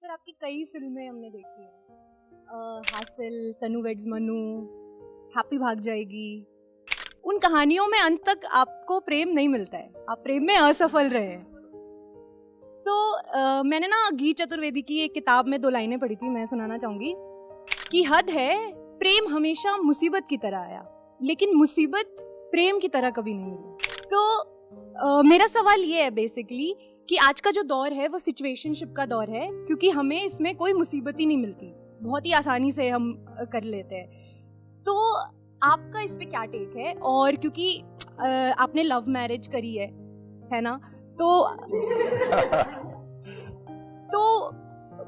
Sir आपकी कई फिल्में हमने देखी है, हासिल, तनु वेड्स मनु, हैप्पी भाग जाएगी। उन कहानियों में अंत तक आपको प्रेम नहीं मिलता है, आप प्रेम में असफल रहे हैं। तो मैंने ना घी चतुर्वेदी की एक किताब में 2 लाइनें पढ़ी थी, मैं सुनाना चाहूँगी कि हद है, प्रेम हमेशा मुसीबत की तरह आया लेकिन मुसीबत प्रेम की तरह कभी नहीं मिली। तो मेरा सवाल ये है बेसिकली कि आज का जो दौर है वो सिचुएशनशिप का दौर है, क्योंकि हमें इसमें कोई मुसीबत ही नहीं मिलती, बहुत ही आसानी से हम कर लेते हैं। तो आपका इस पे क्या टेक है? और क्योंकि आपने लव मैरिज करी है ना, तो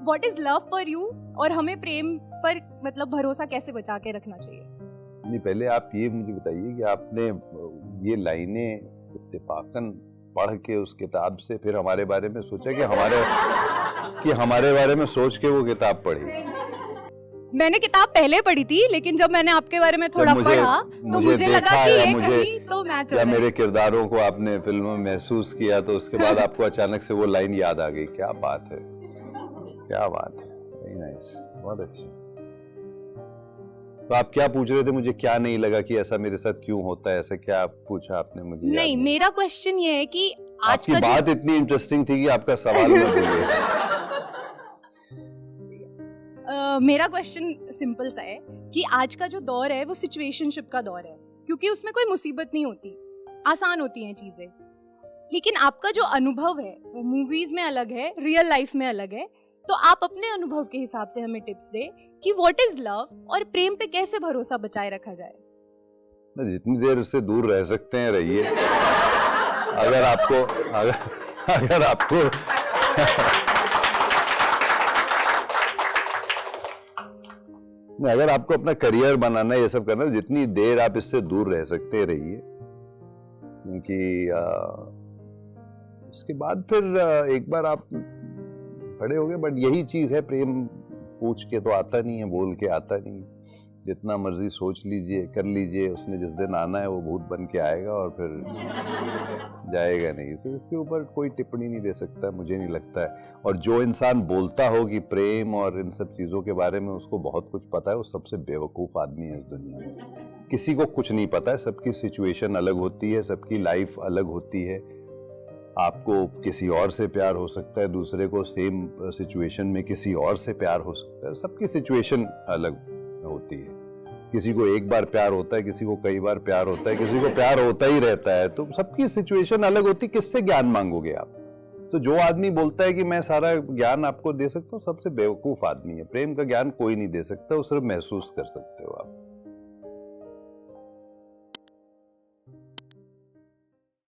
what is love for you, और हमें प्रेम पर मतलब भरोसा कैसे बचा के रखना चाहिए? नहीं, पहले आप ये मुझे बताइए कि आपने ये लाइनें इत्तेफाकन पढ़ के उस किताब से फिर हमारे बारे में सोचा कि हमारे बारे में सोच के वो किताब पढ़ी? मैंने किताब पहले पढ़ी थी, लेकिन जब मैंने आपके बारे में थोड़ा पढ़ा तो मुझे लगा कि ये कहीं तो मैच हो रहा है। मेरे किरदारों को आपने फिल्म में महसूस किया तो उसके बाद आपको अचानक से वो लाइन याद आ गई। क्या बात है, क्या बात है, वेरी नाइस, बहुत अच्छी। तो आप क्या पूछ रहे थे? मुझे क्या नहीं लगा कि ऐसा मेरे साथ क्यों होता है, ऐसा क्या पूछा आपने मुझे? नहीं, मेरा क्वेश्चन ये है कि आज का बात इतनी इंटरेस्टिंग थी कि आपका सवाल मत भूलिए। मेरा क्वेश्चन सिंपल सा है कि आज का जो दौर है वो सिचुएशनशिप का दौर है, क्योंकि उसमें कोई मुसीबत नहीं होती, आसान होती हैं चीजें। लेकिन आपका जो अनुभव है वो मूवीज में अलग है, रियल लाइफ में अलग है। तो आप अपने अनुभव के हिसाब से हमें टिप्स दे कि व्हाट इज लव और प्रेम पे कैसे भरोसा बचाए रखा जाए। जितनी देर उससे दूर रह सकते हैं रहिए। अगर आपको अपना करियर बनाना है, ये सब करना है, जितनी देर आप इससे दूर रह सकते हैं रहिए, क्योंकि उसके बाद फिर एक बार आप बड़े हो गए। बट यही चीज है, प्रेम पूछ के तो आता नहीं है, बोल के आता नहीं। जितना मर्जी सोच लीजिए, कर लीजिए, उसने जिस दिन आना है वो भूत बन के आएगा और फिर जाएगा नहीं। तो इसके ऊपर कोई टिप्पणी नहीं दे सकता, मुझे नहीं लगता है। और जो इंसान बोलता हो कि प्रेम और इन सब चीज़ों के बारे में उसको बहुत कुछ पता है, वो सबसे बेवकूफ़ आदमी है इस दुनिया में। किसी को कुछ नहीं पता है, सबकी सिचुएशन अलग होती है, सबकी लाइफ अलग होती है। आपको किसी और से प्यार हो सकता है, दूसरे को सेम सिचुएशन में किसी और से प्यार हो सकता है। सबकी सिचुएशन अलग होती है। किसी को एक बार प्यार होता है, किसी को कई बार प्यार होता है, किसी को प्यार होता ही रहता है। तो सबकी सिचुएशन अलग होती है। किससे ज्ञान मांगोगे आप? तो जो आदमी बोलता है कि मैं सारा ज्ञान आपको दे सकता हूँ, सबसे बेवकूफ आदमी है। प्रेम का ज्ञान कोई नहीं दे सकता, वो सिर्फ महसूस कर सकते हो आप।